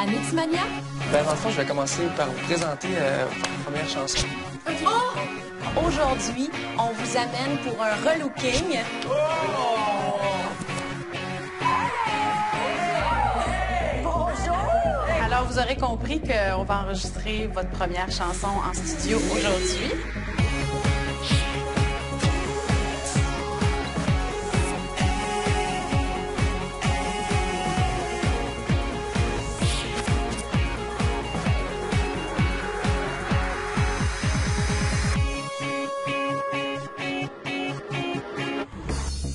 à Mixmania? Ben, dans le fond, je vais commencer par vous présenter votre première chanson. Oh! Aujourd'hui, on vous amène pour un relooking. Bonjour! Alors, vous aurez compris qu'on va enregistrer votre première chanson en studio aujourd'hui.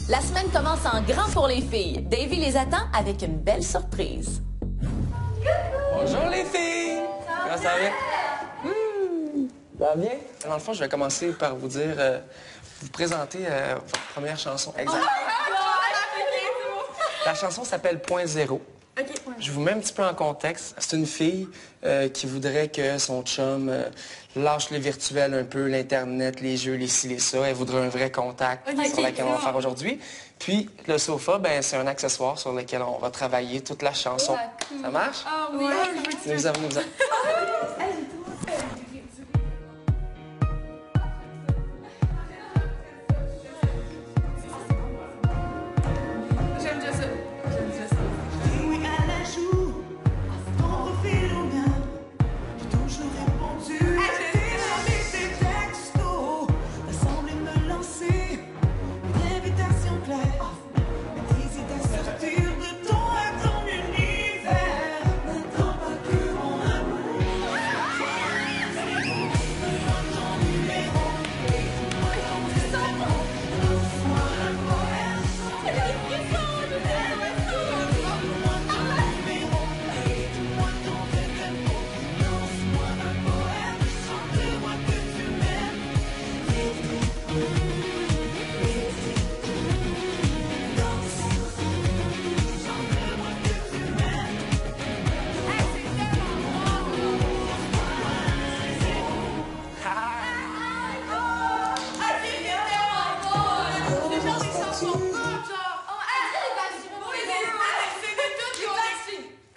La semaine commence en grand pour les filles. Davy les attend avec une belle surprise. Bonjour les filles! Comment ça va? Ça va bien? Dans le fond, je vais commencer par vous dire, vous présenter votre première chanson. Exact. La chanson s'appelle Point Zéro. Je vous mets un petit peu en contexte. C'est une fille qui voudrait que son chum lâche le virtuel un peu, l'Internet, les jeux, les ci, les ça. Elle voudrait un vrai contact sur lequel on va faire aujourd'hui. Puis, le sofa, ben, c'est un accessoire sur lequel on va travailler toute la chanson. Ça marche? Ah oui! Nous avons. J'aime déjà ça. Oui, à la joue, ton profil au mien, j'ai toujours répondu. J'ai avec tes textos, t'as semblé me lancer une invitation claire. T'hésites à sortir de ton univers. N'attends pas que mon amour. Donne-moi ton numéro, donne-moi ton téléphone, lance-moi un poème.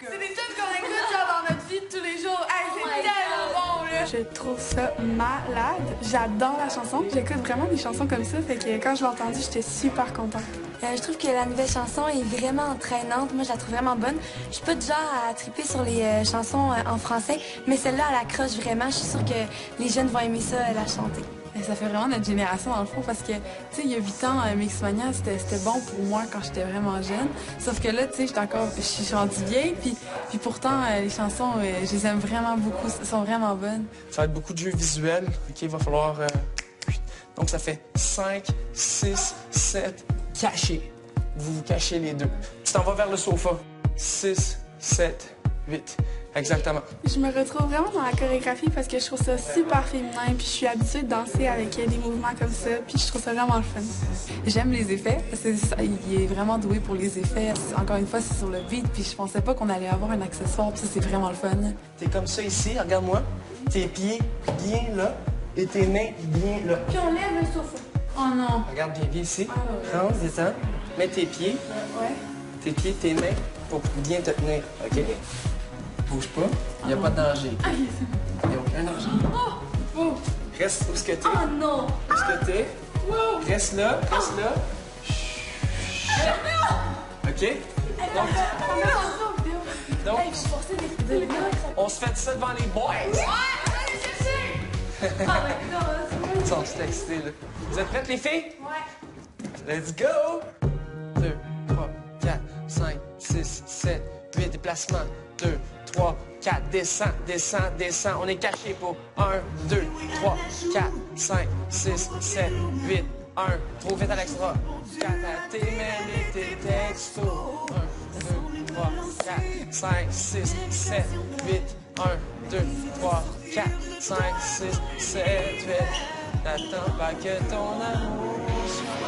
C'est des tunes qu'on écoute genre dans notre vie de tous les jours. Hey, c'est tellement bon, là! Je trouve ça malade. J'adore la chanson. J'écoute vraiment des chansons comme ça. Fait que quand je l'ai entendue, j'étais super contente. Je trouve que la nouvelle chanson est vraiment entraînante. Moi, je la trouve vraiment bonne. Je suis pas du genre à triper sur les chansons en français, mais celle-là, elle accroche vraiment. Je suis sûre que les jeunes vont aimer ça, la chanter. Ça fait vraiment notre génération dans le fond parce que, tu sais, il y a 8 ans, Mixmania, c'était bon pour moi quand j'étais vraiment jeune. Sauf que là, tu sais, je suis rendue vieille, puis pourtant, les chansons, je les aime vraiment beaucoup. Elles sont vraiment bonnes. Ça va être beaucoup de jeux visuels. OK, il va falloir... Donc, ça fait 5, 6, 7, cachés. Vous vous cachez les deux. Tu t'en vas vers le sofa. 6, 7, 8. Exactement. Je me retrouve vraiment dans la chorégraphie parce que je trouve ça super féminin, puis je suis habituée de danser avec des mouvements comme ça, puis je trouve ça vraiment le fun. J'aime les effets, parce qu'il est vraiment doué pour les effets. Encore une fois, c'est sur le beat, puis je pensais pas qu'on allait avoir un accessoire, puis ça, c'est vraiment le fun. T'es comme ça ici, regarde-moi. Tes pieds bien là et tes mains bien là. Puis on lève le sofa. Oh non! Regarde bien ici. Non, détends. Mets tes pieds. Ouais. Tes pieds, tes mains pour bien te tenir. OK? Bouge pas. Il n'y a pas de danger. Il n'y a aucun danger. Reste où ce que t'es. Oh non! Où ce que t'es. Reste là. Reste là. OK? Donc, on se fait ça devant les boys. Ils sont tous excités, là. Vous êtes prêtes, les filles? Ouais. Let's go! 2, 3, 4, 5, 6, 7, 8, déplacement. 2, 3, 4, descends, descends, descends. On est caché pour 1, 2, 3, 4, 5, 6, 7, 8, 1. Trop vite à l'extra. 4 à tes mains et tes textos. 1, 2, 3, 4, 5, 6, 7, 8, 1, 2, 3, 4, 5, 6, 7, 8. N'attends pas que ton amour soit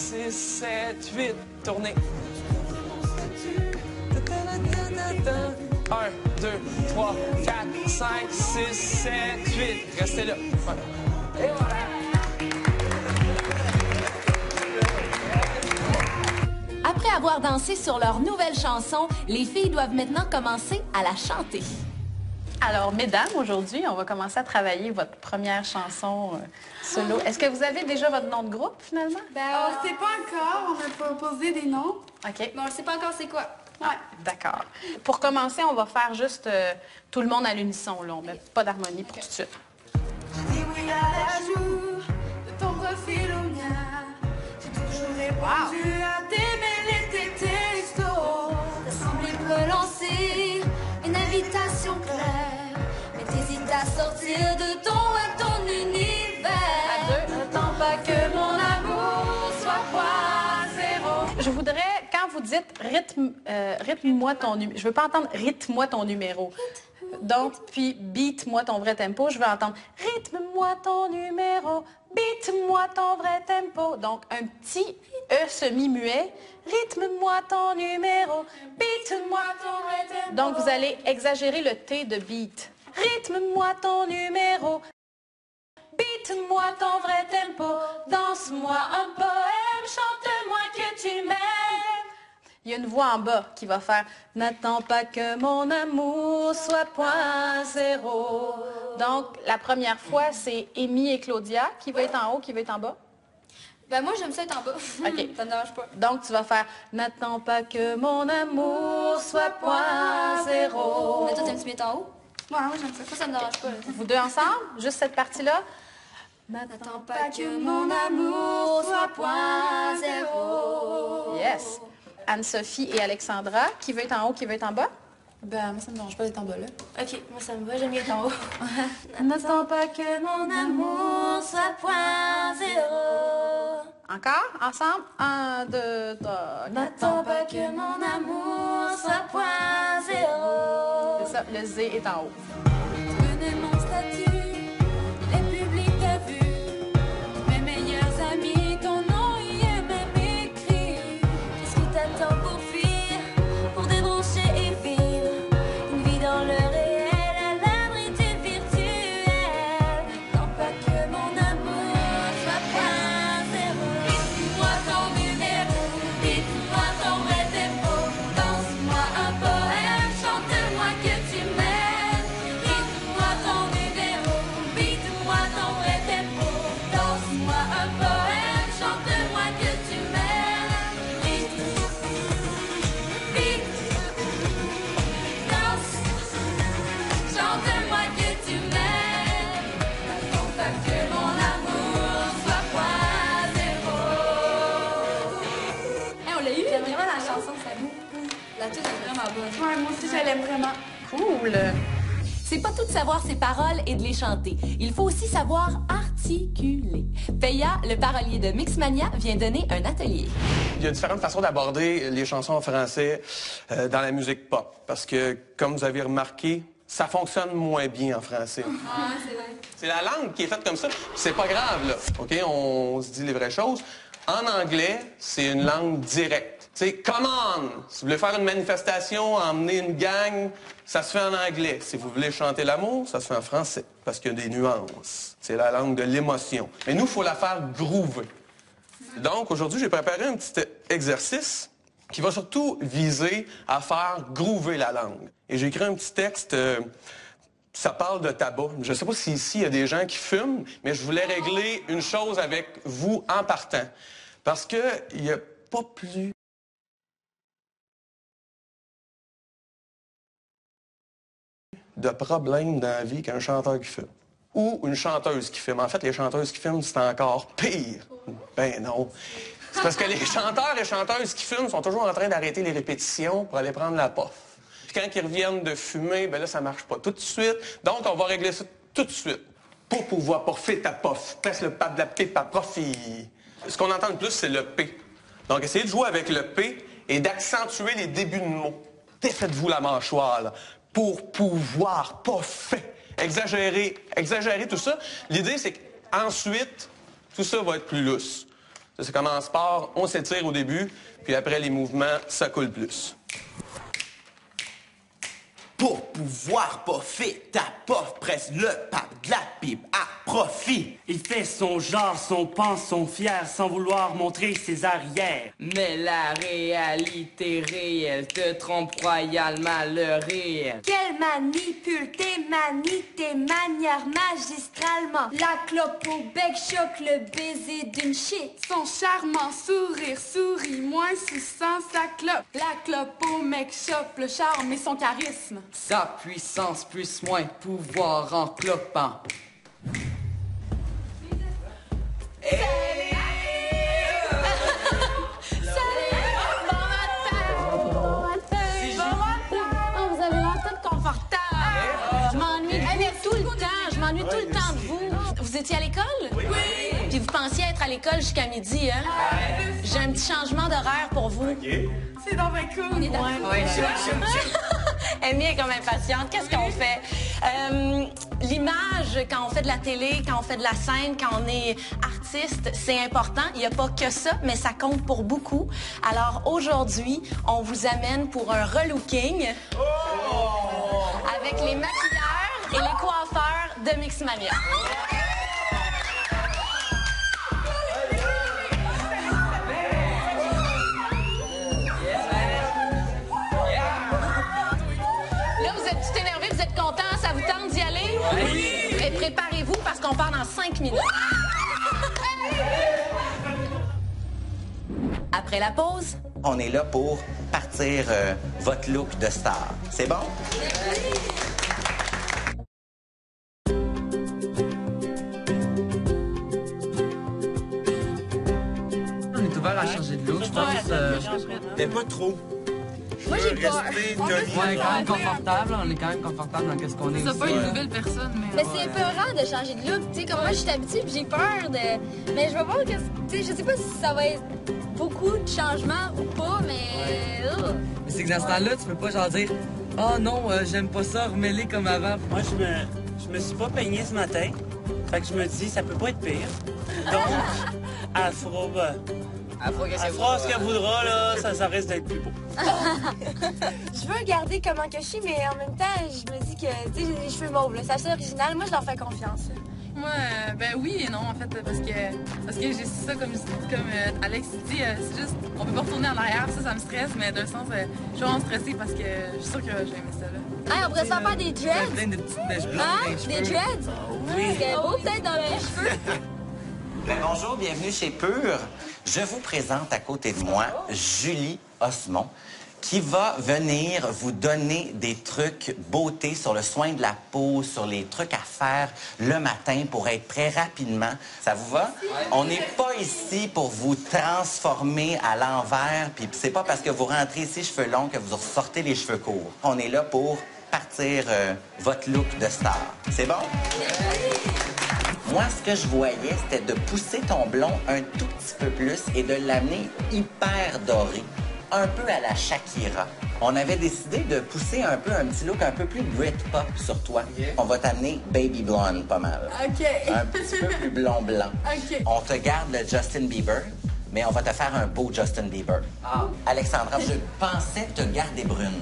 6, 7, 8. Tournez. 1, 2, 3, 4, 5, 6, 7, 8. Restez là. Voilà. Et voilà. Après avoir dansé sur leur nouvelle chanson, les filles doivent maintenant commencer à la chanter. Alors, mesdames, aujourd'hui, on va commencer à travailler votre première chanson solo. Est-ce que vous avez déjà votre nom de groupe, finalement? On ne sait pas encore, on a proposé des noms. OK. Mais on ne sait pas encore c'est quoi. Ouais. D'accord. Pour commencer, on va faire juste tout le monde à l'unisson, là. On met pas d'harmonie pour tout de suite. Dis oui à l'ajout de ton profil au mien. J'ai toujours répondu à tes mails et tes textos. T'as semblé me relancer, une invitation claire. Mais t'hésites à sortir de ton univers. À deux. N'attends pas que mon amour soit point zéro. Je voudrais, quand vous dites rythme-moi ton numéro, je veux pas entendre rythme-moi ton numéro. Donc, puis beat-moi ton vrai tempo, je veux entendre rythme-moi ton numéro, beat-moi ton vrai tempo. Donc, un petit E semi-muet, rythme-moi ton numéro, beat-moi ton vrai tempo. Donc, vous allez exagérer le T de beat. Rythme-moi ton numéro, beat-moi ton vrai tempo, danse-moi un poème, chante-moi que tu m'aimes. Il y a une voix en bas qui va faire « N'attends pas que mon amour soit point zéro ». Donc, la première fois, c'est Amy et Claudia qui va être en haut, qui va être en bas. Ben moi, j'aime ça être en bas. OK. Ça me dérange pas. Donc, tu vas faire « N'attends pas que mon amour soit point zéro Mais toi, t'aimes-tu mieux être en haut? Ouais, j'aime ça. Ça me dérange pas. Là. ». Vous deux ensemble, juste cette partie-là. N'attends pas que mon amour soit point zéro. Yes. Anne-Sophie et Alexandra, qui veut être en haut, qui veut être en bas? Ben, moi, ça me dérange pas d'être en bas, là. OK, moi, ça me va, j'aime mieux être en haut. N'attends pas que Mon amour soit point zéro. Encore? Ensemble? 1, 2, 3. N'attends pas que mon amour soit point zéro. C'est ça, le Z est en haut. Tu connais mon statut, il est public, t'as vu. Mes meilleurs amis, ton nom y est même écrit. Qu'est-ce que t'attends pour fuir, pour débrancher et vivre une vie dans le réel, à l'abri du virtuel. N'attends pas que mon amour soit point zéro. Dites-moi ton numéro, dites-moi ton vrai tempo. Danse-moi un poème, chante-moi que tu m'aimes. Dites-moi ton numéro, dites-moi ton vrai tempo. Danse-moi un poème, chante-moi que tu m'aimes. Vite, danse, chante-moi que tu m'aimes. N'attends pas que mon amour soit point zéro. On l'a eu. J'aime vraiment la chanson, ça nous. La tune est vraiment bonne. Ouais, moi aussi, je l'aime vraiment. Cool! C'est pas tout de savoir ses paroles et de les chanter. Il faut aussi savoir articuler. Peya, le parolier de Mixmania, vient donner un atelier. Il y a différentes façons d'aborder les chansons en français dans la musique pop. Parce que, comme vous avez remarqué, ça fonctionne moins bien en français. Ah, c'est vrai. C'est la langue qui est faite comme ça. C'est pas grave, là. OK? On se dit les vraies choses. En anglais, c'est une langue directe. Tu sais, come on! Si vous voulez faire une manifestation, emmener une gang, ça se fait en anglais. Si vous voulez chanter l'amour, ça se fait en français. Parce qu'il y a des nuances. C'est la langue de l'émotion. Mais nous, il faut la faire groover. Donc, aujourd'hui, j'ai préparé un petit exercice qui va surtout viser à faire groover la langue. Et j'ai écrit un petit texte... ça parle de tabac. Je ne sais pas si ici, il y a des gens qui fument, mais je voulais régler une chose avec vous en partant. Parce qu'il n'y a pas plus de problème dans la vie qu'un chanteur qui fume. Ou une chanteuse qui fume. En fait, les chanteuses qui fument, c'est encore pire. Ben non. C'est parce que les chanteurs et chanteuses qui fument sont toujours en train d'arrêter les répétitions pour aller prendre la puff. Puis quand ils reviennent de fumer, ben là, ça marche pas tout de suite. Donc, on va régler ça tout de suite. Pour pouvoir puffer ta puff. Presse le pas de la pipe à profit. Ce qu'on entend le plus, c'est le P. Donc, essayez de jouer avec le P et d'accentuer les débuts de mots. Défaites-vous la mâchoire, là, pour pouvoir puffer. Exagérer tout ça. L'idée, c'est qu'ensuite, tout ça va être plus lousse. C'est comme en sport, on s'étire au début, puis après les mouvements, ça coule plus. Pour pouvoir poffer, ta pof presse le pape de la pipe à profit. Il fait son genre, son pense, son fier, sans vouloir montrer ses arrières. Mais la réalité réelle te trompe royalement le réel. Qu'elle manipule tes manières magistralement. La clope au bec choque le baiser d'une shit. Son charmant sourire sourit moins sous sans sa clope. La clope au mec chope le charme et son charisme. Sa puissance plus moins pouvoir en clopant. Vous avez l'air tout confortable. Je m'ennuie tout le temps. Je m'ennuie tout le temps de vous. Vous étiez à l'école? Oui. Puis vous pensiez être à l'école jusqu'à midi, hein? J'ai un petit changement d'horaire pour vous. C'est donc bien cool. On est d'accord. Ouais. Amy est comme impatiente. Qu'est-ce qu'on fait? L'image, quand on fait de la télé, quand on fait de la scène, quand on est artiste, c'est important. Il n'y a pas que ça, mais ça compte pour beaucoup. Alors aujourd'hui, on vous amène pour un relooking avec les maquilleurs et les coiffeurs de Mixmania. Ça vous tente d'y aller? Oui! Et préparez-vous parce qu'on part dans 5 minutes. Après la pause, On est là pour partir votre look de star. C'est bon? On est ouvert à changer de look, je pense. Mais pas trop. Moi, j'ai peur. On est quand même confortable, on est quand même confortable dans ce qu'on est. C'est pas une nouvelle personne, mais... Mais c'est peurant de changer de look. Tu sais, comme moi, je suis habituée puis j'ai peur de... Mais je vais voir que... Tu sais, je sais pas si ça va être beaucoup de changements ou pas, mais... Mais c'est que dans ce temps-là, tu peux pas genre dire « Oh non, j'aime pas ça, remets-les comme avant. » Moi, je me suis pas peigné ce matin. Fait que je me dis, ça peut pas être pire. Donc, elle fera ce qu'elle voudra, là, ça risque d'être plus beau. Je veux garder comment que je suis, mais en même temps, je me dis que, tu sais, j'ai les cheveux mauves, là. C'est assez original. Moi, je leur fais confiance. Moi, ben oui et non, en fait, parce que j'ai ça, comme Alex dit, c'est juste, on peut pas retourner en arrière, ça me stresse, mais d'un sens, je suis vraiment stressée parce que je suis sûre que je vais aimer ça, là. Hey, on pourrait s'en faire des dreads? Plein de petites mèches blanches Hein? dans les Des cheveux. dreads? Oui. C'est beau, peut-être, dans les cheveux. Bonjour, bienvenue chez Pur. Je vous présente à côté de moi Julie Osmond, qui va venir vous donner des trucs beauté sur le soin de la peau, sur les trucs à faire le matin pour être prêt rapidement. Ça vous va? On n'est pas ici pour vous transformer à l'envers, puis c'est pas parce que vous rentrez ici cheveux longs que vous ressortez les cheveux courts. On est là pour partir votre look de star. C'est bon? Moi, ce que je voyais, c'était de pousser ton blond un tout petit peu plus et de l'amener hyper doré, un peu à la Shakira. On avait décidé de pousser un petit look un peu plus Britpop sur toi. On va t'amener baby blonde pas mal. OK. Un petit peu plus blond-blanc. OK. On te garde le Justin Bieber, mais on va te faire un beau Justin Bieber. Alexandra, je pensais te garder brune.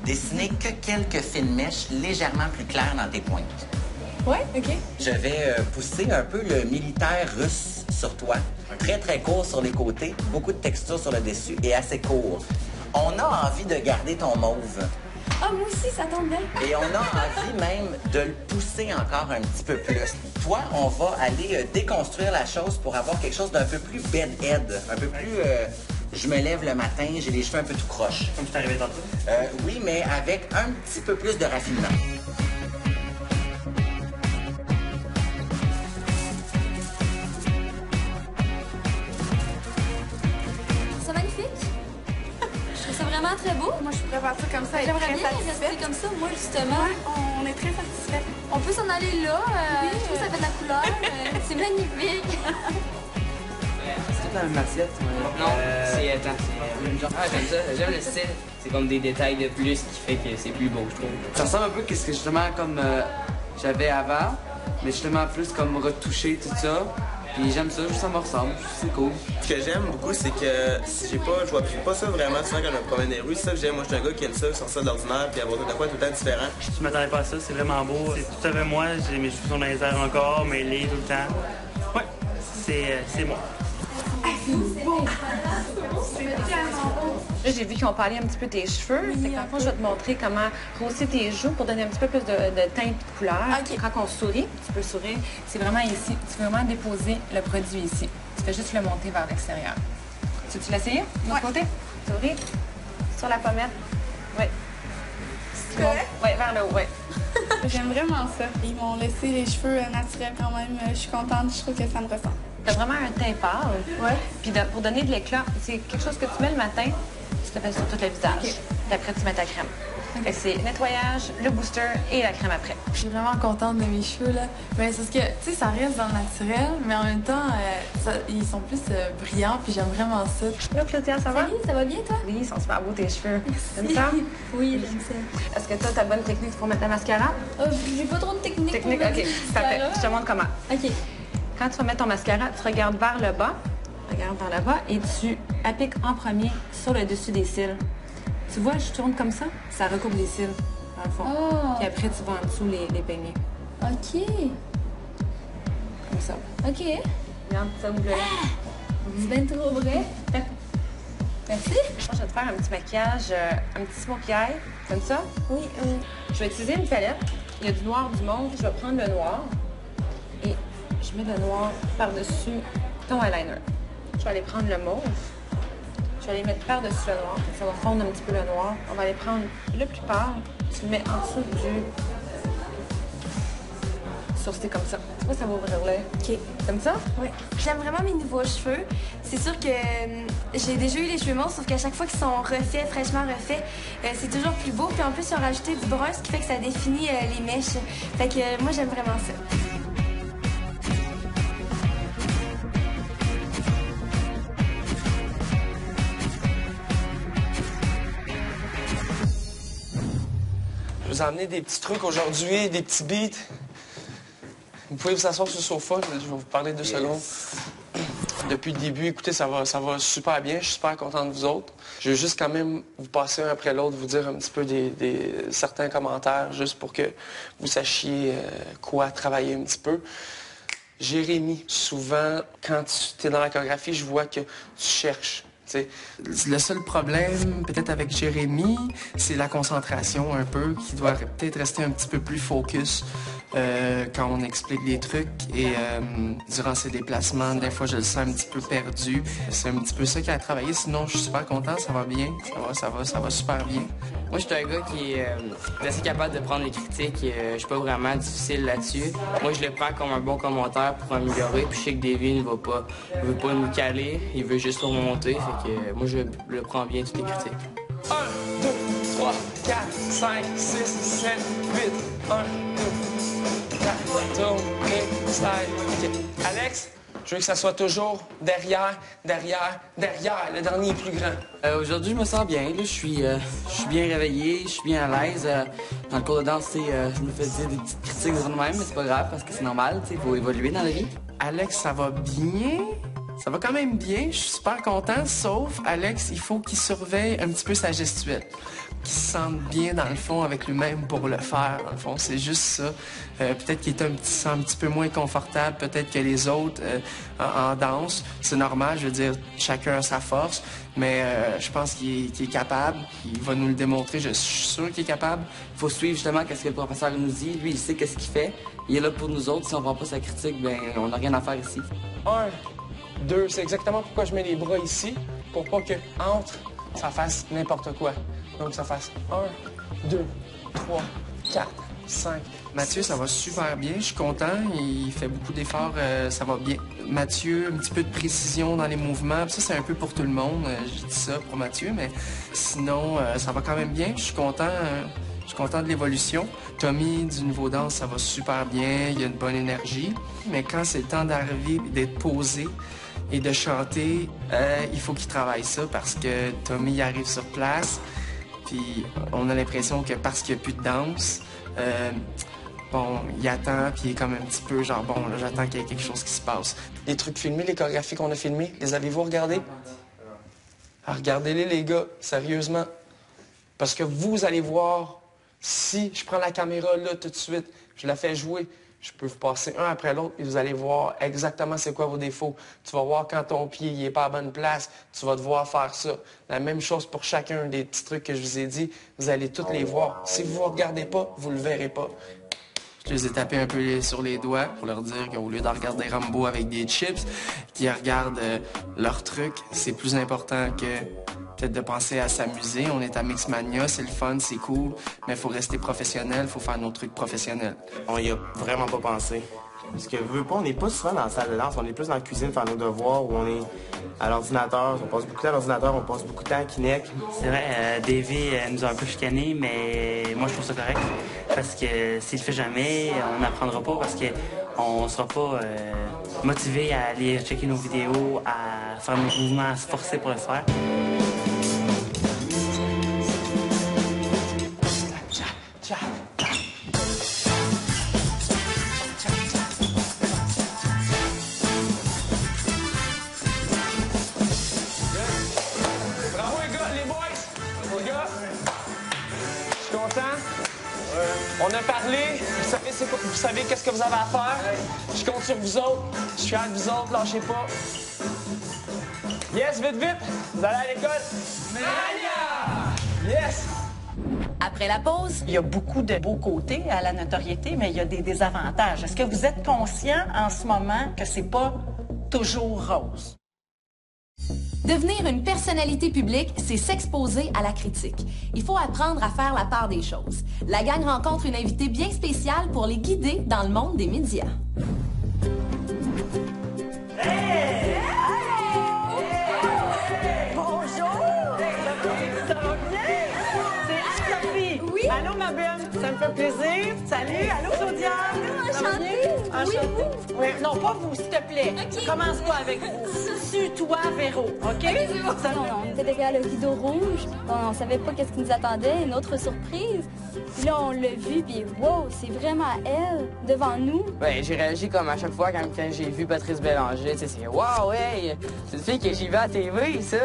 Dessiner que quelques fines mèches légèrement plus claires dans tes pointes. Ouais, OK. Je vais pousser un peu le militaire russe sur toi. Très, très court sur les côtés, beaucoup de texture sur le dessus et assez court. On a envie de garder ton mauve. Ah, moi aussi, ça tombe bien. Et on a envie même de le pousser encore un petit peu plus. Toi, on va aller déconstruire la chose pour avoir quelque chose d'un peu plus bedhead, un peu plus... je me lève le matin, j'ai les cheveux un peu tout croche. Comme c'est arrivé tantôt. Oui, mais avec un petit peu plus de raffinement. C'est magnifique. Je trouve ça vraiment très beau. Moi, je pourrais faire ça comme ça et être J'aimerais très bien satisfaite. rester comme ça, moi, justement. Ouais, on est très satisfaite. On peut s'en aller là. Je trouve que ça fait de la couleur. C'est magnifique. C'est toute la même assiette. Non, c'est même genre. Ah, j'aime ça, j'aime le style. C'est comme des détails de plus qui fait que c'est plus beau, je trouve. Ça ressemble un peu à ce que justement comme j'avais avant, mais justement plus comme retouché tout ça. Puis j'aime ça, ça me ressemble, c'est cool. Ce que j'aime beaucoup, c'est que je vois pas ça vraiment souvent quand je me promène dans les rues. C'est ça que j'aime. Moi, je suis un gars qui aime ça, sortir de l'ordinaire puis avoir de quoi tout le temps différent. Je m'attendais pas à ça, c'est vraiment beau. C'est tout à fait moi, j'ai mes cheveux sont dans les airs encore, mes lits tout le temps. Ouais, c'est moi. Là, j'ai vu qu'ils ont parlé un petit peu de tes cheveux. Fait que, dans le fond, je vais te montrer comment rosser tes joues pour donner un petit peu plus de teinte et de couleur. Quand on sourit, tu peux sourire. C'est vraiment ici. Tu peux vraiment déposer le produit ici. Tu fais juste le monter vers l'extérieur. Tu veux-tu l'essayer? De l'autre côté? Souris. Sur la pommette. Oui. Oui, vers le haut, oui. J'aime vraiment ça. Ils m'ont laissé les cheveux naturels quand même. Je suis contente. Je trouve que ça me ressemble. T'as vraiment un teint pâle. Ouais. Puis pour donner de l'éclat, c'est quelque chose que tu mets le matin, tu te fais sur tout le visage. Puis après, tu mets ta crème. Fait que c'est nettoyage, le booster et la crème après. Je suis vraiment contente de mes cheveux, là. Mais c'est parce que, tu sais, ça reste dans le naturel, mais en même temps, ils sont plus brillants, puis j'aime vraiment ça. Là, Claudia, ça va? Salut, ça va bien, toi? Oui, ils sont super beaux, tes cheveux. T'aimes ça? Oui, j'aime ça. Est-ce que toi, t'as bonne technique pour mettre la mascara? J'ai pas trop de technique. Technique, OK. Parfait. Je te montre comment. OK. Quand tu vas mettre ton mascara, tu regardes vers le bas. Regarde vers le bas et tu appliques en premier sur le dessus des cils. Tu vois, je tourne comme ça, ça recoupe les cils, dans le fond. Oh. Puis après, tu vas en dessous les peigner. OK. Comme ça. OK. Regarde, ça ouvre l'œil. C'est bien trop vrai. Merci. Moi, je vais te faire un petit maquillage, un petit paupière, comme ça. Oui, oui. Je vais utiliser une palette. Il y a du noir, du mauve. Je vais prendre le noir et je mets le noir par-dessus ton eyeliner. Je vais aller prendre le mauve. Je vais aller mettre par-dessus le noir. Ça va fondre un petit peu le noir. On va aller prendre le plus pâle. Tu le mets en dessous du sourcil comme ça. Tu vois, ça va ouvrir l'œil. OK. Comme ça? Oui. J'aime vraiment mes nouveaux cheveux. C'est sûr que j'ai déjà eu les cheveux mauves, sauf qu'à chaque fois qu'ils sont refaits, fraîchement refaits, c'est toujours plus beau. Puis en plus, ils ont rajouté du brun, ce qui fait que ça définit les mèches. Fait que moi, j'aime vraiment ça. Je vous ai amené des petits trucs aujourd'hui, des petits beats. Vous pouvez vous asseoir sur le sofa, je vais vous parler 2 secondes. Depuis le début, écoutez, ça va super bien, je suis super content de vous autres. Je veux juste quand même vous passer un après l'autre, vous dire un petit peu certains commentaires, juste pour que vous sachiez quoi travailler un petit peu. Jérémy, souvent, quand tu es dans la chorégraphie, je vois que tu cherches. T'sais. Le seul problème, peut-être avec Jérémy, c'est la concentration un peu, qui doit peut-être rester un petit peu plus focus quand on explique des trucs. Et durant ses déplacements, des fois, je le sens un petit peu perdu. C'est un petit peu ça qu'il a travaillé. Sinon, je suis super content, ça va bien. Ça va super bien. Moi, je suis un gars qui est assez capable de prendre les critiques. Je suis pas vraiment difficile là-dessus. Moi, je le prends comme un bon commentaire pour améliorer. Puis je sais que David ne veut pas nous caler. Il veut juste remonter. Fait que moi, je le prends bien, toutes les critiques. 1, 2, 3, 4, 5, 6, 7, 8. 1, 2, 4, tourne, et slide. OK. Alex, je veux que ça soit toujours derrière, derrière, derrière. Le dernier est plus grand. Aujourd'hui, je me sens bien. Là, je suis bien réveillé, je suis bien à l'aise. Dans le cours de danse, je me fais dire des petites critiques de même, mais c'est pas grave parce que c'est normal. Il faut évoluer dans la vie. Alex, ça va bien? Ça va quand même bien, je suis super content, sauf Alex, il faut qu'il surveille un petit peu sa gestuelle. Qu'il se sente bien dans le fond avec lui-même pour le faire, dans le fond, c'est juste ça. Peut-être qu'il est un petit peu moins confortable, peut-être que les autres en danse. C'est normal, je veux dire, chacun a sa force, mais je pense qu'il est capable, il va nous le démontrer, je suis sûr qu'il est capable. Il faut suivre justement ce que le professeur nous dit, lui il sait qu'est-ce qu'il fait, il est là pour nous autres, si on prend pas sa critique, ben on n'a rien à faire ici. 1, 2, c'est exactement pourquoi je mets les bras ici, pour pas que entre, ça fasse n'importe quoi. Donc ça fasse 1, 2, 3, 4, 5. Mathieu, ça va super bien, je suis content, il fait beaucoup d'efforts, ça va bien. Mathieu, un petit peu de précision dans les mouvements, ça c'est un peu pour tout le monde, je dis ça pour Mathieu, mais sinon ça va quand même bien, je suis content de l'évolution. Tommy, du Nouveau Danse, ça va super bien, il y a une bonne énergie. Mais quand c'est le temps d'arriver, d'être posé et de chanter, il faut qu'il travaille ça parce que Tommy arrive sur place. Puis on a l'impression que parce qu'il n'y a plus de danse, bon, il attend, puis il est comme un petit peu genre, bon, là, j'attends qu'il y ait quelque chose qui se passe. Les trucs filmés, les chorégraphies qu'on a filmées, les avez-vous regardées? Ah, regardez-les, les gars, sérieusement. Parce que vous allez voir, si je prends la caméra là tout de suite, je la fais jouer, je peux vous passer un après l'autre et vous allez voir exactement c'est quoi vos défauts. Tu vas voir quand ton pied il est pas à bonne place, tu vas devoir faire ça. La même chose pour chacun des petits trucs que je vous ai dit, vous allez tous les voir. Si vous ne regardez pas, vous ne le verrez pas. Je les ai tapés un peu sur les doigts pour leur dire qu'au lieu de regarder Rambo avec des chips, qu'ils regardent leurs trucs, c'est plus important que peut-être de penser à s'amuser. On est à Mixmania, c'est le fun, c'est cool, mais il faut rester professionnel, il faut faire nos trucs professionnels. On y a vraiment pas pensé. Parce que, veux pas, on n'est pas souvent dans la salle de danse, on est plus dans la cuisine faire nos devoirs, où on est à l'ordinateur, on passe beaucoup de temps à l'ordinateur, on passe beaucoup de temps à Kinect. C'est vrai, Davy nous a un peu chicané, mais moi je trouve ça correct. Parce que s'il le fait jamais, on n'apprendra pas parce qu'on ne sera pas motivé à aller checker nos vidéos, à faire nos mouvements, à se forcer pour le faire. Bravo les boys! Les gars, je suis content. On a parlé, vous savez qu'est-ce que vous avez à faire. Je compte sur vous autres. Je suis fier de vous autres, lâchez pas. Yes, vite, vite! Vous allez à l'école? Mania! Yes! Après la pause, Il y a beaucoup de beaux côtés à la notoriété, mais il y a des désavantages. Est-ce que vous êtes conscient en ce moment que c'est pas toujours rose? devenir une personnalité publique, c'est s'exposer à la critique. Il faut apprendre à faire la part des choses. La gang rencontre une invitée bien spéciale pour les guider dans le monde des médias. Allô, ma belle, ça me fait plaisir. Salut, allô, Claudia. Enchantée. Enchantée. Oui, non, pas vous, s'il te plaît. Okay. Commence pas avec vous. Suis-toi, Véro, OK? On était derrière le rideau rouge. On savait pas qu'est-ce qui nous attendait, une autre surprise. Puis là, on l'a vu, puis wow, c'est vraiment elle, devant nous. Ben, j'ai réagi comme à chaque fois quand j'ai vu Patrice Bélanger. Tu sais, c'est wow, ouais, c'est une fille que j'y vais à TV, ça.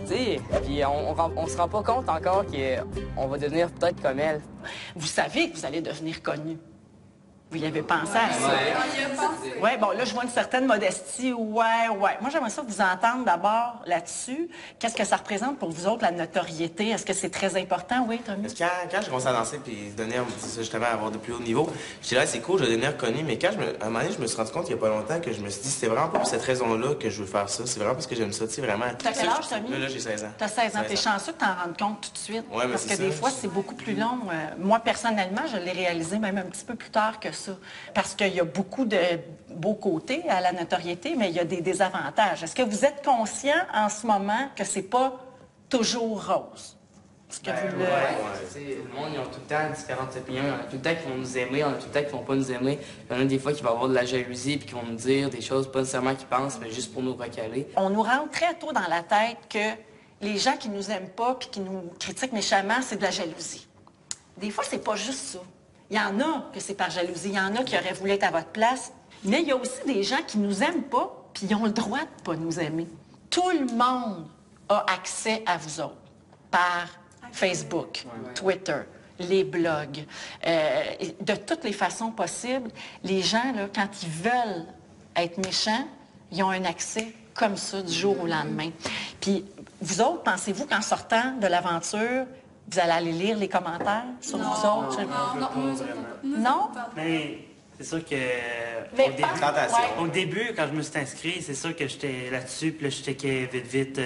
Tu sais, puis on se rend pas compte encore qu'on va devenir peut-être comme elle. Vous savez que vous allez devenir connu. Vous y avez pensé à ça? Oui, bon, là, je vois une certaine modestie. Ouais. Moi, j'aimerais ça vous entendre d'abord là-dessus. Qu'est-ce que ça représente pour vous autres, la notoriété? Est-ce que c'est très important? Oui, Tommy? Parce que quand j'ai commencé à danser puis devenir, justement, avoir de plus haut niveau, j'étais là, c'est cool, je vais devenir connu. Mais quand à un moment donné, je me suis rendu compte il n'y a pas longtemps que je me suis dit, c'était vraiment pas pour cette raison-là que je veux faire ça. C'est vraiment parce que j'aime ça, tu sais, vraiment. T'as quel âge, Tommy? Là, j'ai 16 ans. T'as 16 ans. T'es chanceux de t'en rendre compte tout de suite. Ouais, mais parce que c'est des ça. fois, c'est beaucoup plus long. Moi, personnellement, je l'ai réalisé même un petit peu plus tard que ça. Parce qu'il y a beaucoup de beaux côtés à la notoriété, mais il y a des désavantages. Est-ce que vous êtes conscient en ce moment que c'est pas toujours rose? Est-ce que vous le... Tu sais, le monde, ils ont tout le temps différentes opinions. Il y en a tout le temps qui vont nous aimer, il y en a tout le temps qui vont pas nous aimer. Il y en a des fois qui vont avoir de la jalousie puis qui vont nous dire des choses pas nécessairement qu'ils pensent, mais juste pour nous recaler. On nous rentre très tôt dans la tête que les gens qui nous aiment pas puis qui nous critiquent méchamment, c'est de la jalousie. Des fois, c'est pas juste ça. Il y en a que c'est par jalousie. Il y en a qui auraient voulu être à votre place. Mais il y a aussi des gens qui nous aiment pas puis ils ont le droit de pas nous aimer. Tout le monde a accès à vous autres par Facebook, Twitter, les blogs. De toutes les façons possibles, les gens, là, quand ils veulent être méchants, ils ont un accès comme ça du jour au lendemain. Puis vous autres, pensez-vous qu'en sortant de l'aventure, vous allez aller lire les commentaires sur vous autres? Non? Mais c'est sûr que Mais au début, quand je me suis inscrit, c'est sûr que j'étais là-dessus, puis là, je checkais vite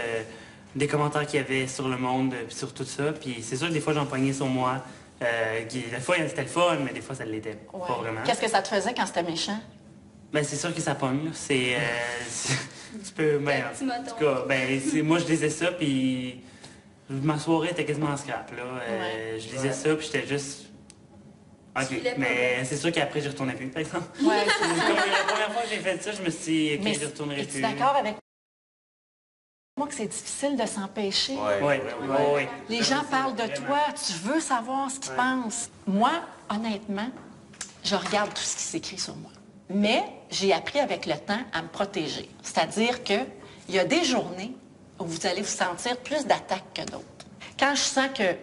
des commentaires qu'il y avait sur le monde, puis sur tout ça. Puis c'est sûr que des fois, j'en pognais sur moi. Des fois, c'était le fun, mais des fois, ça ne l'était pas vraiment. Qu'est-ce que ça te faisait quand c'était méchant? Ben, c'est sûr que ça pogne, là. Tu peux... Ben, en tout cas, moi, je disais ça, puis... Ma soirée était quasiment en scrap, là. Je lisais ça, puis j'étais juste... OK, mais c'est sûr qu'après, j'y retournais plus, par exemple. Ouais, Comme la première fois que j'ai fait ça, je me suis dit, OK, j'y retournerai plus. Es-tu d'accord avec moi que c'est difficile de s'empêcher? Oui. Les gens parlent de toi, tu veux savoir ce qu'ils pensent. Moi, honnêtement, je regarde tout ce qui s'écrit sur moi. Mais j'ai appris avec le temps à me protéger. C'est-à-dire qu'il y a des journées où vous allez vous sentir plus d'attaque que d'autres. Quand je sens que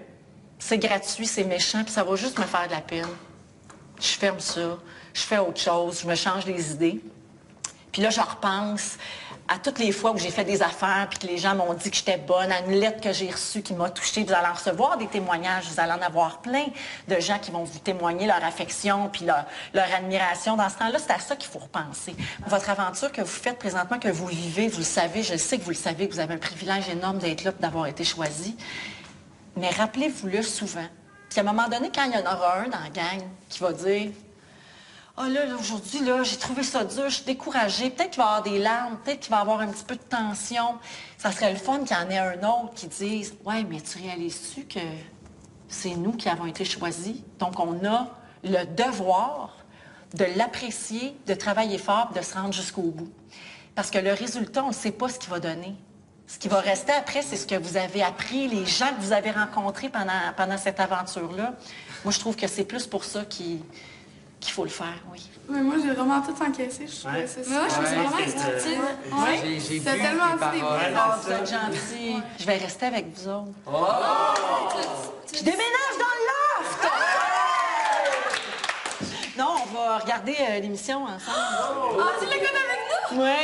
c'est gratuit, c'est méchant, puis ça va juste me faire de la peine, je ferme ça, je fais autre chose, je me change les idées. Puis là, je repense à toutes les fois où j'ai fait des affaires puis que les gens m'ont dit que j'étais bonne, à une lettre que j'ai reçue qui m'a touchée. Vous allez en recevoir des témoignages, vous allez en avoir plein de gens qui vont vous témoigner leur affection puis leur admiration. Dans ce temps-là, c'est à ça qu'il faut repenser. Votre aventure que vous faites présentement, que vous vivez, vous le savez, je sais que vous le savez, que vous avez un privilège énorme d'être là et d'avoir été choisi. Mais rappelez-vous-le souvent. Puis à un moment donné, quand il y en aura un dans la gang qui va dire « Ah là, aujourd'hui, là, j'ai trouvé ça dur, je suis découragée. Peut-être qu'il va y avoir des larmes, peut-être qu'il va y avoir un petit peu de tension. » Ça serait le fun qu'il y en ait un autre qui dise « Ouais, mais tu réalises-tu que c'est nous qui avons été choisis? Donc, on a le devoir de l'apprécier, de travailler fort, de se rendre jusqu'au bout. » Parce que le résultat, on ne sait pas ce qu'il va donner. Ce qui va rester après, c'est ce que vous avez appris, les gens que vous avez rencontrés pendant cette aventure-là. Moi, je trouve que c'est plus pour ça qu'il faut le faire, oui. Mais moi, j'ai vraiment tout encaissé. Je trouvais ça super. Moi, je trouve ça vraiment instructif. Ouais. J'ai C'est tellement aussi des Oh, vous êtes gentils. Je vais rester avec vous autres. Oh! Je déménage dans le loft! Non, on va regarder l'émission ensemble. Ah, tu l'écoutes avec nous? Oui.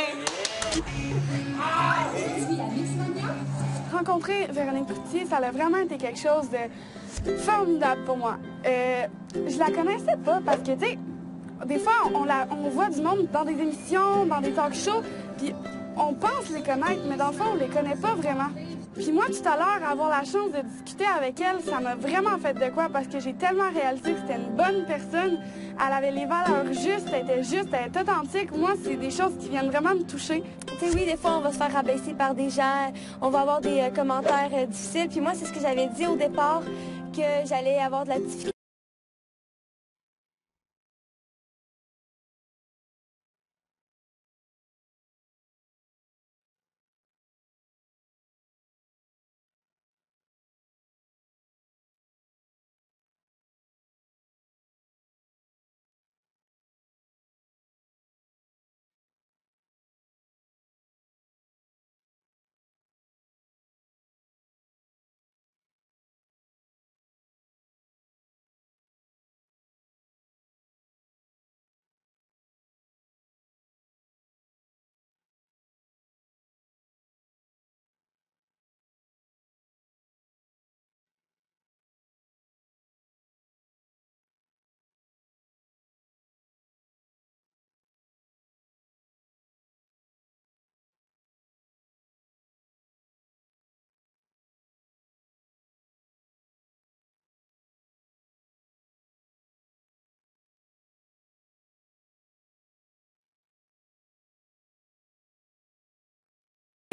Rencontrer Véronique Cloutier, ça a vraiment été quelque chose de formidable pour moi. Je la connaissais pas parce que, tu sais, des fois, on voit du monde dans des émissions, dans des talk shows, puis on pense les connaître, mais dans le fond, on les connaît pas vraiment. Puis moi, tout à l'heure, avoir la chance de discuter avec elle, ça m'a vraiment fait de quoi parce que j'ai tellement réalisé que c'était une bonne personne. Elle avait les valeurs justes, elle était juste, elle était authentique. Moi, c'est des choses qui viennent vraiment me toucher. Tu sais, oui, des fois, on va se faire rabaisser par des gens, on va avoir des commentaires difficiles. Puis moi, c'est ce que j'avais dit au départ, que j'allais avoir de la difficulté.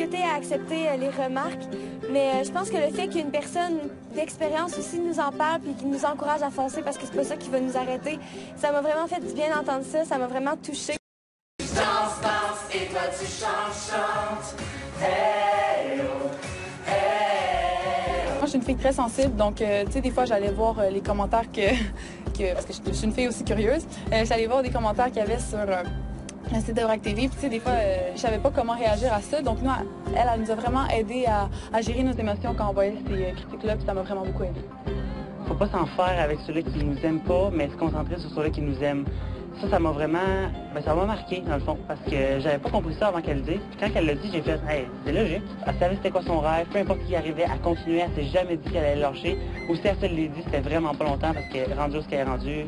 À accepter les remarques, mais je pense que le fait qu'une personne d'expérience aussi nous en parle et qui nous encourage à foncer parce que c'est pas ça qui va nous arrêter, ça m'a vraiment fait du bien d'entendre ça m'a vraiment touchée. Danse, danse, et toi tu chantes, chante. Hey, oh, hey, oh. Moi, je suis une fille très sensible, donc, tu sais, des fois, j'allais voir les commentaires parce que je suis une fille aussi curieuse, j'allais voir des commentaires qu'il y avait sur le site de Vrac TV. Puis, tu sais, des fois, je savais pas comment réagir à ça. Donc, nous, elle nous a vraiment aidé à gérer nos émotions quand on voyait ces critiques-là. Puis, ça m'a vraiment beaucoup aidé. Faut pas s'en faire avec ceux-là qui nous aiment pas, mais se concentrer sur ceux-là qui nous aiment. Ça m'a vraiment... ça m'a marqué, dans le fond, parce que j'avais pas compris ça avant qu'elle le dise. Puis quand elle l'a dit, j'ai fait « Hey, c'est logique. » Elle savait c'était quoi son rêve, peu importe qui arrivait, elle continuait, elle s'est jamais dit qu'elle allait lâcher. Ou si elle se l'ait dit, c'était vraiment pas longtemps, parce que rendu où ce qu'elle est rendue,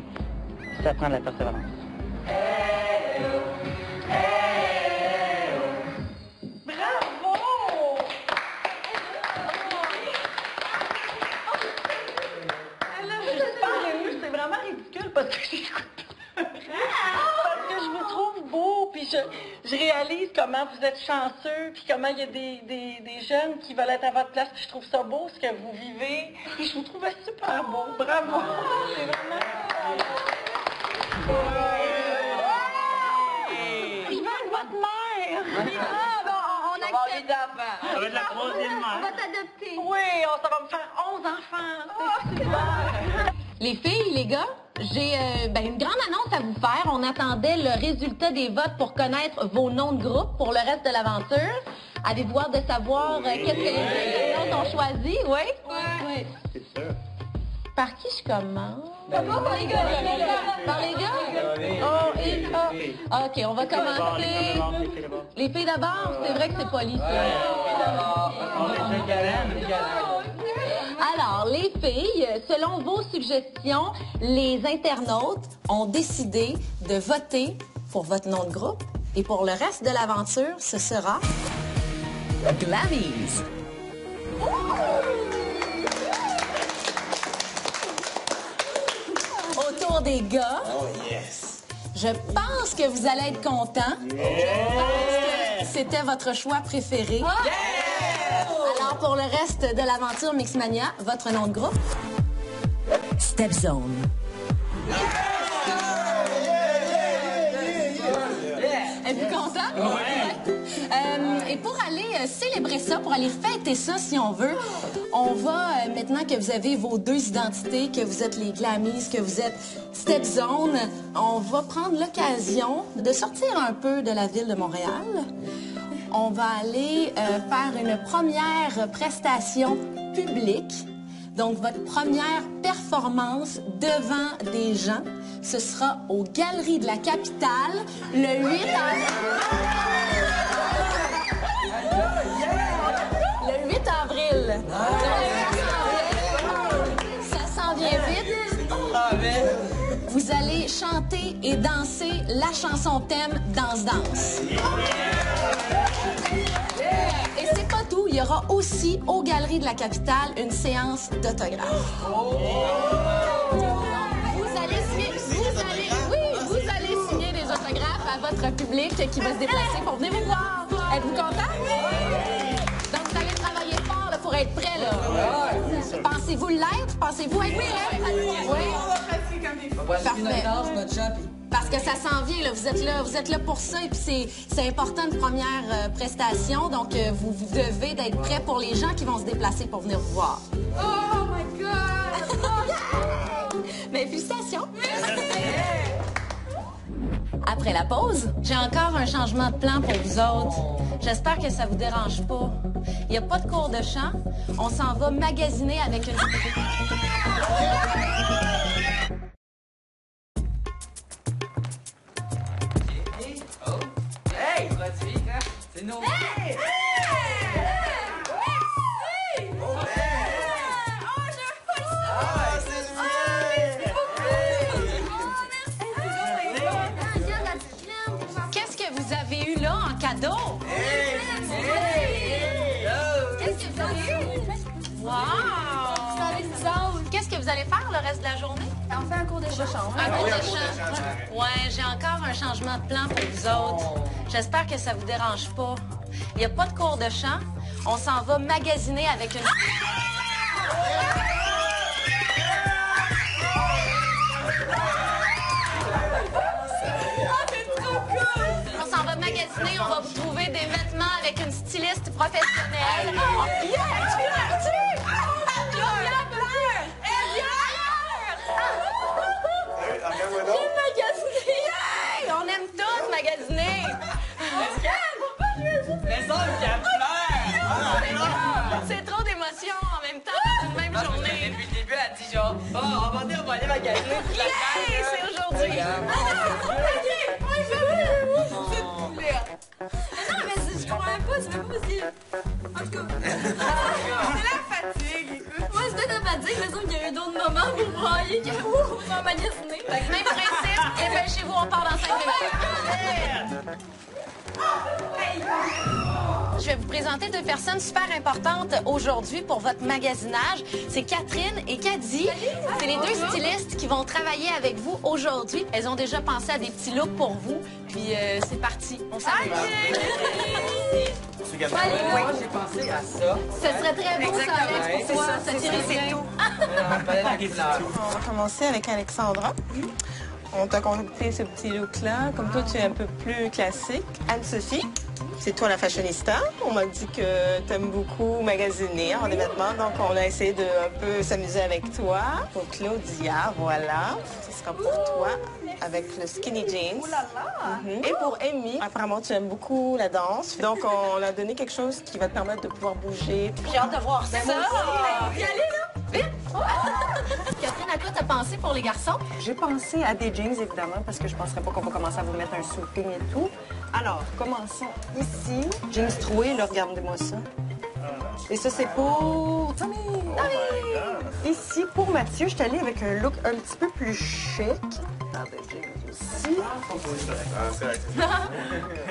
ça prend de la persévérance. Parce que j'écoute parce que je vous trouve beau, puis je réalise comment vous êtes chanceux, puis comment il y a des jeunes qui veulent être à votre place, puis je trouve ça beau ce que vous vivez, puis je vous trouve super beau. Bravo! C'est vraiment... Je veux être votre mère! Ah, bon, on accepte. Ça va être la troisième mère. On va t'adopter. Oui, ça va me faire 11 enfants. C'est super! Les filles, les gars, J'ai une grande annonce à vous faire. On attendait le résultat des votes pour connaître vos noms de groupe pour le reste de l'aventure. Avez-vous hâte de savoir qu'est-ce que les internautes ont choisi? Oui? Oui. C'est sûr. Par qui je commence? Par les gars, Par les gars? Oh, et ah. OK, on va commencer. Les filles d'abord? C'est vrai que c'est poli, ça. Alors, les filles, selon vos suggestions, les internautes ont décidé de voter pour votre nom de groupe. Et pour le reste de l'aventure, ce sera... Glammies. Autour des gars. Oh, yes! Je pense que vous allez être contents. Je pense que c'était votre choix préféré. Yeah! Alors, pour le reste de l'aventure Mixmania, votre nom de groupe? Step Zone. Êtes-vous content? Ouais. Et pour aller célébrer ça, pour aller fêter ça, si on veut, on va, maintenant que vous avez vos deux identités, que vous êtes les Glammies, que vous êtes Step Zone, on va prendre l'occasion de sortir un peu de la ville de Montréal. On va aller faire une première prestation publique. Donc, votre première performance devant des gens, ce sera aux Galeries de la Capitale le 8 avril. Le 8 avril. Ça s'en vient vite. Vous allez chanter et danser la chanson thème Danse. Et c'est pas tout, il y aura aussi aux Galeries de la Capitale une séance d'autographes. Vous allez signer des autographes à votre public qui va se déplacer pour venir vous voir. Êtes-vous content? Donc vous allez travailler fort là, pour être prêt là. Pensez-vous l'être? Pensez-vous être prêt? Oui. Parfait. Parce que ça s'en vient, là. Vous êtes là pour ça et puis c'est important une première prestation. Donc, vous devez d'être prêts pour les gens qui vont se déplacer pour venir vous voir. Oh my God! Mais félicitations! Après la pause, j'ai encore un changement de plan pour vous autres. J'espère que ça vous dérange pas. Il n'y a pas de cours de chant. On s'en va magasiner avec une... Hey, produit, hein? C'est nos... Hey! Qu'est-ce que vous avez eu là en cadeau? Qu'est-ce que vous avez eu? Wow! Qu'est-ce que vous allez faire le reste de la journée? On fait un cours de chant. Un cours de chant? Ouais, j'ai encore un changement de plan pour vous autres. J'espère que ça vous dérange pas. Il n'y a pas de cours de chant. On s'en va magasiner avec une... On s'en va magasiner, on va vous trouver des vêtements avec une styliste professionnelle. On aime tous magasiner. C'est trop d'émotions en même temps dans une même journée. Depuis le début, elle dit genre, oh, on va aller magasiner toute la Yay, c'est aujourd'hui. Non, mais je comprends pas, c'est même pas possible. En tout cas, c'est la fatigue, écoute. Moi, c'était la fatigue, mais il y a eu d'autres moments pour brailler que pour magasiner. Même principe, dépêchez-vous, on part dans 5 minutes. Je vais vous présenter deux personnes super importantes aujourd'hui pour votre magasinage. C'est Catherine et Caddy. C'est les deux stylistes qui vont travailler avec vous aujourd'hui. Elles ont déjà pensé à des petits looks pour vous. Puis c'est parti, on s'amuse. Moi, j'ai pensé à ça. Ce serait très beau, ça, Alex, pour toi. Ça t'irait bien. On va commencer avec Alexandra. On t'a concocté ce petit look-là. Comme toi, tu es un peu plus classique. Anne-Sophie. C'est toi la fashionista. On m'a dit que t'aimes beaucoup magasiner en événements, donc on a essayé de un peu s'amuser avec toi. Pour Claudia, voilà. Ce sera pour toi avec le skinny jeans. Et pour Amy, apparemment tu aimes beaucoup la danse, donc on a donné quelque chose qui va te permettre de pouvoir bouger. J'ai hâte de voir ça. Viens aller, là! Vite! Catherine, à quoi t'as pensé pour les garçons? J'ai pensé à des jeans, évidemment, parce que je ne penserais pas qu'on va commencer à vous mettre un souping et tout. Alors, commençons ici. Jeans troués, là, regardez-moi ça. Et ça, c'est pour... Tommy! Ici, pour Mathieu, je suis allée avec un look un petit peu plus chic. Regardez, jeans aussi.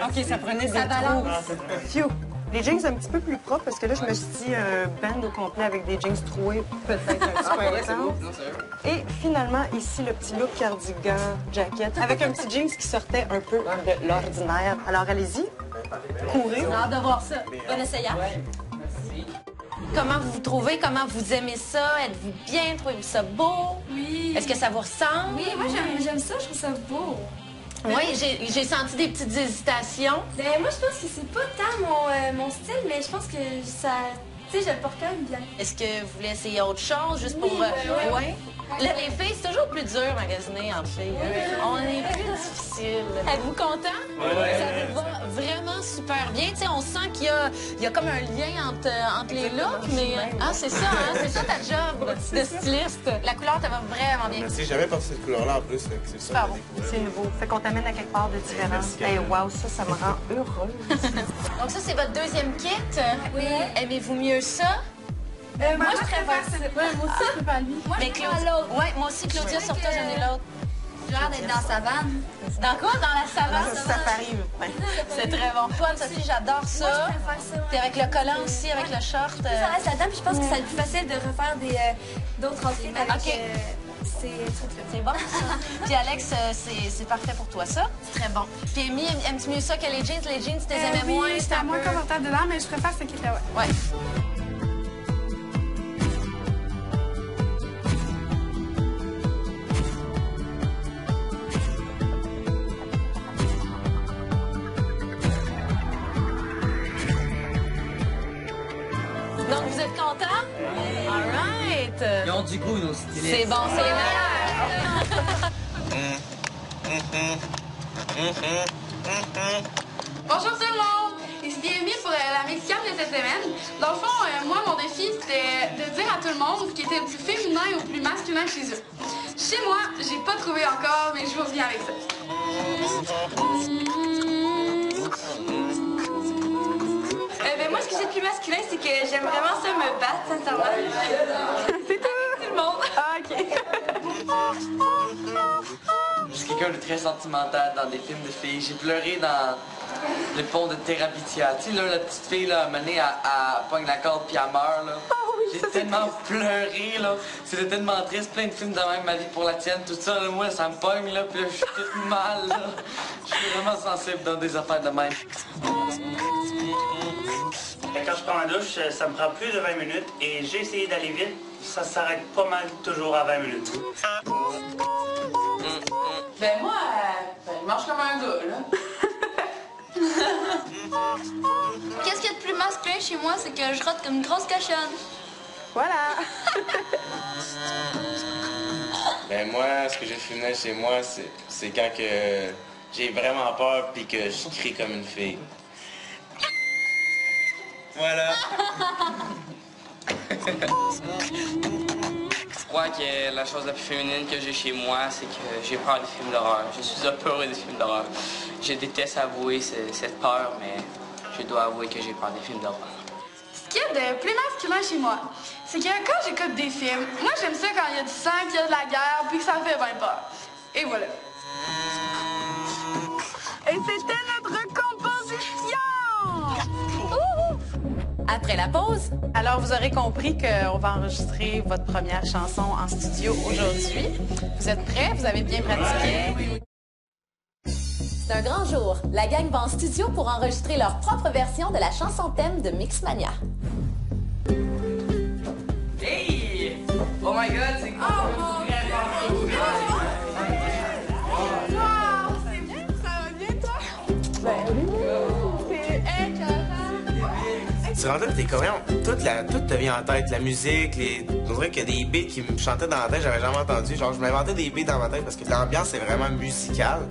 OK, ça prenait des trous. Phew. Les jeans un petit peu plus propres, parce que là, je me suis dit band au complet avec des jeans troués, peut-être un petit peu intense. Et finalement, ici, le petit look cardigan, jacket, avec un petit jeans qui sortait un peu de l'ordinaire. Alors, allez-y, courez. J'ai hâte de voir ça. Bon essayage. Comment vous vous trouvez? Comment vous aimez ça? Êtes-vous bien? Trouvez-vous ça beau? Oui. Est-ce que ça vous ressemble? Oui, moi j'aime ça, je trouve ça beau. Oui, j'ai senti des petites hésitations. Ben moi je pense que c'est pas tant mon style, mais je pense que ça, tu sais, je le porte quand même bien. Est-ce que vous voulez essayer autre chose, juste Oui, pour... ouais. Là, les filles, c'est toujours plus dur magasiner entre filles. On est plus difficile. Êtes-vous content? Ça vous va vraiment super bien. Tu sais, on sent qu'il y a comme un lien entre les looks, mais... Ah, c'est ça, hein? C'est ça ta job de styliste. La couleur, ça va vraiment bien. Merci, j'ai jamais porté cette couleur-là en plus, c'est ça. Pardon, c'est nouveau. Fait qu'on t'amène à quelque part de différent. Hey, wow, ça me rend heureuse. Donc ça, c'est votre deuxième kit. Oui. Aimez-vous mieux ça? Moi je préfère ça. Ouais, moi aussi, je préfère lui. Mais Claudia... Ouais, moi aussi, Claudia, sur toi, j'en ai l'autre. J'ai l'air d'être dans la savane. Dans quoi? Dans la savane? Ça arrive. C'est très bon. Toi, Sophie, j'adore ça. Moi, je préfère ça. Puis avec le collant aussi, avec le short. Ça reste la dame, puis je pense que ça va être plus facile de refaire d'autres outfits avec OK. ces trucs-là. C'est bon, ça. Puis Alex, c'est parfait pour toi, ça. C'est très bon. Puis Amy, aimes-tu mieux ça que les jeans? Les jeans, tu les aimais moins? Oui, j'étais moins confortable dedans, mais je préfère ce kit-là, ouais. Ouais. Donc, vous êtes contents? All right. Ils ont du goût, nos stylistes. C'est bon, c'est les meilleurs. Bonjour tout le monde! Ici Amy pour la médicale de cette semaine. Dans le fond, moi, mon défi, c'était de dire à tout le monde ce qui était le plus féminin ou le plus masculin chez eux. Chez moi, j'ai pas trouvé encore, mais je vous reviens avec ça. Ben moi, ce que j'ai de plus masculin, c'est que j'aime vraiment ça me battre, sincèrement. C'est tout! Tout le monde. Ah, OK. Je suis quelqu'un de très sentimental dans des films de filles. J'ai pleuré dans le pont de Terabithia. Tu sais, là, la petite fille, là, à un moment donné, elle pogne la corde puis elle meurt, là. J'ai tellement pleuré, là. C'était tellement triste. Plein de films de même, Ma vie pour la tienne, tout ça, là, moi, ça me pogne, là. Puis là, je suis toute mal, là. Je suis vraiment sensible dans des affaires de même. Quand je prends ma douche, ça me prend plus de 20 minutes et j'ai essayé d'aller vite. Ça s'arrête pas mal toujours à 20 minutes. Ben moi, je marche comme un gars, là. Qu'est-ce qu'il y a de plus masculin chez moi, c'est que je rote comme une grosse cochonne. Voilà. Ben moi, ce que j'ai féminin chez moi, c'est quand que j'ai vraiment peur puis que je crie comme une fille. Voilà. Je crois que la chose la plus féminine que j'ai chez moi, c'est que j'ai peur des films d'horreur. Je suis apeuré des films d'horreur. Je déteste avouer cette peur, mais je dois avouer que j'ai peur des films d'horreur. Ce qu'il y a de plus masculin chez moi, c'est que quand j'écoute des films, moi j'aime ça quand il y a du sang, qu'il y a de la guerre, puis que ça me fait bien peur. Et voilà. Et c'était notre composition! Après la pause, Alors, vous aurez compris qu'on va enregistrer votre première chanson en studio aujourd'hui. Vous êtes prêts? Vous avez bien pratiqué? c'est un grand jour. La gang va en studio pour enregistrer leur propre version de la chanson thème de Mixmania. Hey! Oh my God, c'est cool! Wow, c'est bien, ça va bien, toi? Ben oui. Tu rentres là, t'es quand même... Tout te vient en tête, la musique, on dirait qu'il y a des beats qui me chantaient dans la tête, j'avais jamais entendu. Genre, je m'inventais des beats dans ma tête parce que l'ambiance est vraiment musicale.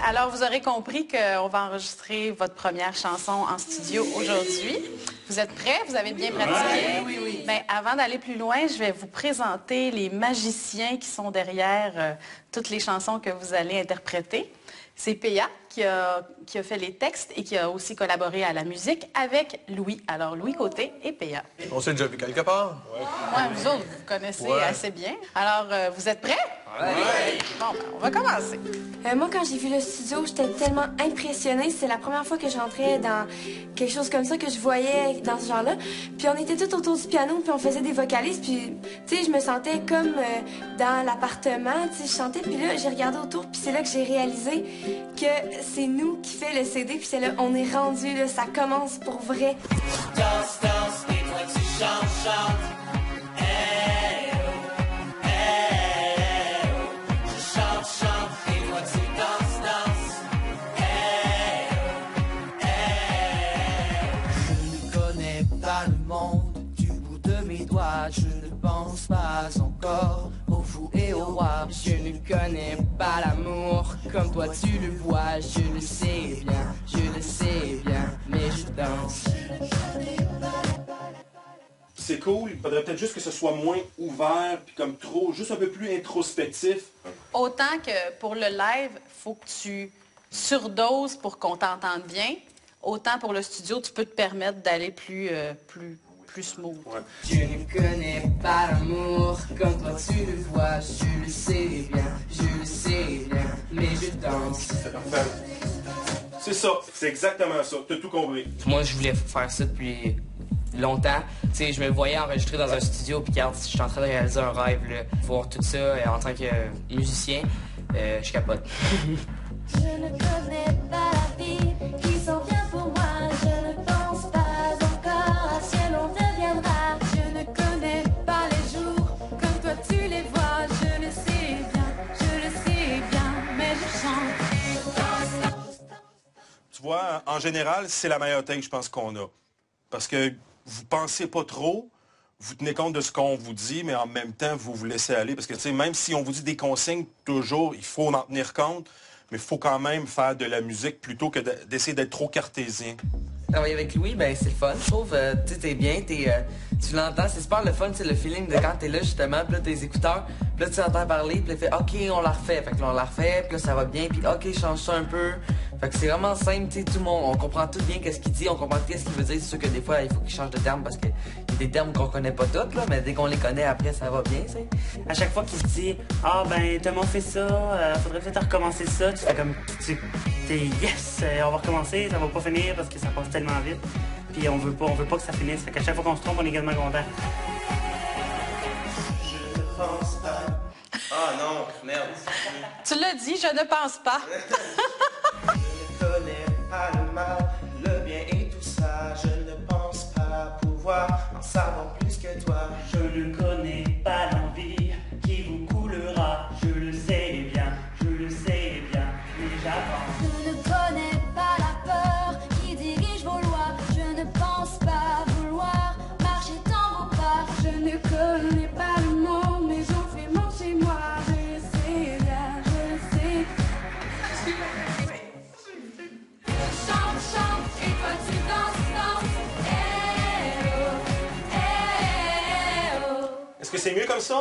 Alors, vous aurez compris qu'on va enregistrer votre première chanson en studio aujourd'hui. Vous êtes prêts? Vous avez bien pratiqué? Oui, oui. Bien, avant d'aller plus loin, je vais vous présenter les magiciens qui sont derrière toutes les chansons que vous allez interpréter. C'est Péa qui a fait les textes et qui a aussi collaboré à la musique avec Louis. Alors, Louis Côté et Péa. On s'est déjà vu quelque part? Ouais, vous autres, vous connaissez assez bien. Alors, vous êtes prêts? Ouais. Bon, ben, on va commencer. Moi, quand j'ai vu le studio, j'étais tellement impressionnée. C'est la première fois que je rentrais dans quelque chose comme ça, que je voyais dans ce genre-là. Puis on était tous autour du piano, puis on faisait des vocalises. Puis, tu sais, je me sentais comme dans l'appartement. Tu sais, je chantais, puis là, j'ai regardé autour, puis c'est là que j'ai réalisé que c'est nous qui fait le CD. Puis c'est là, on est rendu, là, ça commence pour vrai. Danse, danse, et toi tu chantes, chante. Hey, oh, hey, oh. Je chante, chante, et toi tu danses, danses. Hey, oh, hey, oh. Je ne connais pas le monde du bout de mes doigts. Je ne pense pas encore au fou et au roi. Je ne connais pas l'amour comme toi tu le vois. Je le sais bien, mais je danse. C'est cool, il faudrait peut-être juste que ce soit moins ouvert, puis comme trop, juste un peu plus introspectif. Autant que pour le live, il faut que tu surdoses pour qu'on t'entende bien. Autant pour le studio, tu peux te permettre d'aller plus smooth. Ouais. Je ne connais pas l'amour comme toi tu le vois. Je le sais bien, mais je danse. C'est ça, c'est exactement ça, t'as tout compris. Moi, je voulais faire ça depuis longtemps. Tu sais, je me voyais enregistrer dans un studio, puis regarde, je suis en train de réaliser un rêve, là. Voir tout ça en tant que musicien, je capote. Je ne connais pas la vie qui s'en vient pour moi. Je ne pense pas encore à ce que l'on deviendra. Je ne connais pas les jours comme toi tu les vois. Je le sais bien, mais je chante. Tu vois, en général, c'est la meilleure take, je pense, qu'on a. Parce que vous pensez pas trop, vous tenez compte de ce qu'on vous dit, mais en même temps, vous vous laissez aller. Parce que, tu sais, même si on vous dit des consignes, toujours, il faut en tenir compte, mais il faut quand même faire de la musique plutôt que d'essayer d'être trop cartésien. Travailler avec Louis, ben c'est le fun. Je trouve, tu sais, t'es bien, tu l'entends, c'est super le fun, c'est le feeling de quand t'es là, justement, puis là, tes écouteurs, puis là, tu entends parler, puis là, fait « OK, on la refait ». Fait que là, on la refait, puis là, ça va bien, puis « OK, change ça un peu ». Fait que c'est vraiment simple, tu sais, tout le monde, on comprend tout bien qu'est-ce qu'il dit, on comprend qu'est-ce qu'il veut dire. C'est sûr que des fois, il faut qu'il change de terme parce qu'il y a des termes qu'on connaît pas tous, là, mais dès qu'on les connaît, après, ça va bien, tu sais. À chaque fois qu'il se dit « Ah, ben, Thomas fait ça, faudrait peut-être recommencer ça », tu fais comme... T'es « Yes, on va recommencer, ça va pas finir parce que ça passe tellement vite. » Puis on veut pas que ça finisse. Fait qu'à chaque fois qu'on se trompe, on est également content. Je ne pense pas. Ah non, merde. Tu l'as dit, je ne pense pas. Je ne connais pas le mal, le bien et tout ça. Je ne pense pas pouvoir en savoir plus que toi. Je ne connais pas l'envie qui vous coulera. Je le sais bien, mais j'avance. Je ne connais pas la peur qui dirige vos lois. Je ne pense pas vouloir marcher dans vos pas. Je ne connais pas le monde, mais j'en fais mon chez moi. Je le sais bien, je le sais. Chante, chante, et toi tu danses, danses. Eh oh, eh oh. Est-ce que c'est mieux comme ça?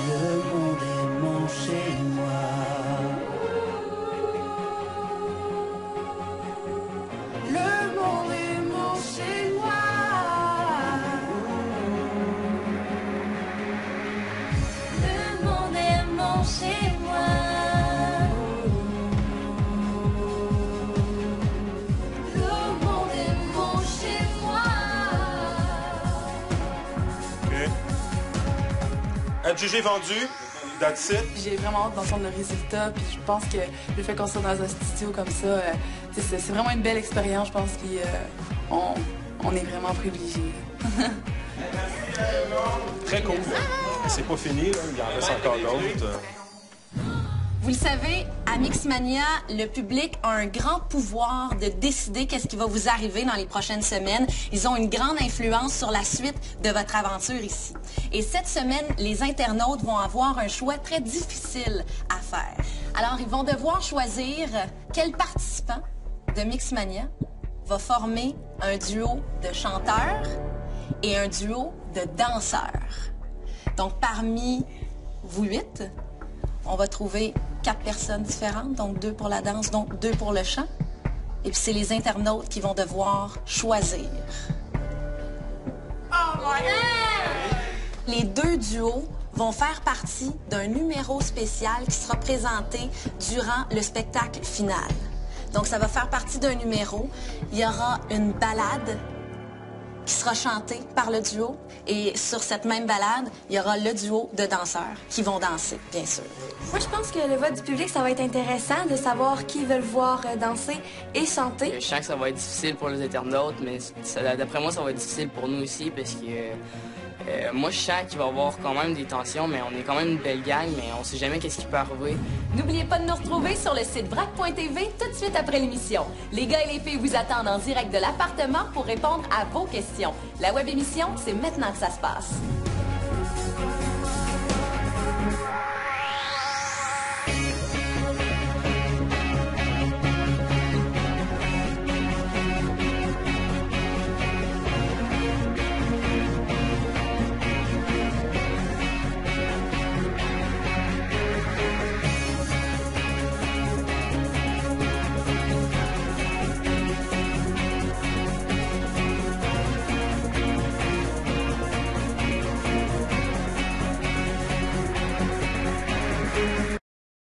Le monde est mon chez moi. Le monde est mon chez moi. Le monde est mon chez moi. Le monde est mon chez moi. Adjugé vendu, that's it. J'ai vraiment hâte d'entendre le résultat, puis je pense que le fait qu'on soit dans un studio comme ça, c'est vraiment une belle expérience, je pense, puis on est vraiment privilégiés. Très cool. C'est pas fini, là. Il en reste encore d'autres. Vous le savez, à Mixmania, le public a un grand pouvoir de décider qu'est-ce qui va vous arriver dans les prochaines semaines. Ils ont une grande influence sur la suite de votre aventure ici. Et cette semaine, les internautes vont avoir un choix très difficile à faire. Alors, ils vont devoir choisir quel participant de Mixmania va former un duo de chanteurs et un duo de danseurs. Donc, parmi vous 8, on va trouver 4 personnes différentes, donc 2 pour la danse, donc 2 pour le chant. Et puis c'est les internautes qui vont devoir choisir. Oh my God! Les 2 duos vont faire partie d'un numéro spécial qui sera présenté durant le spectacle final. Donc ça va faire partie d'un numéro. Il y aura une ballade qui sera chantée par le duo. Et sur cette même balade, il y aura le duo de danseurs qui vont danser, bien sûr. Moi, je pense que le vote du public, ça va être intéressant de savoir qui veulent voir danser et chanter. Je sens que ça va être difficile pour les internautes, mais d'après moi, ça va être difficile pour nous aussi parce que moi, je sens qu'il va y avoir quand même des tensions, mais on est quand même une belle gang, mais on sait jamais qu'est-ce qui peut arriver. N'oubliez pas de nous retrouver sur le site vrac.tv tout de suite après l'émission. Les gars et les filles vous attendent en direct de l'appartement pour répondre à vos questions. La web émission, c'est maintenant que ça se passe.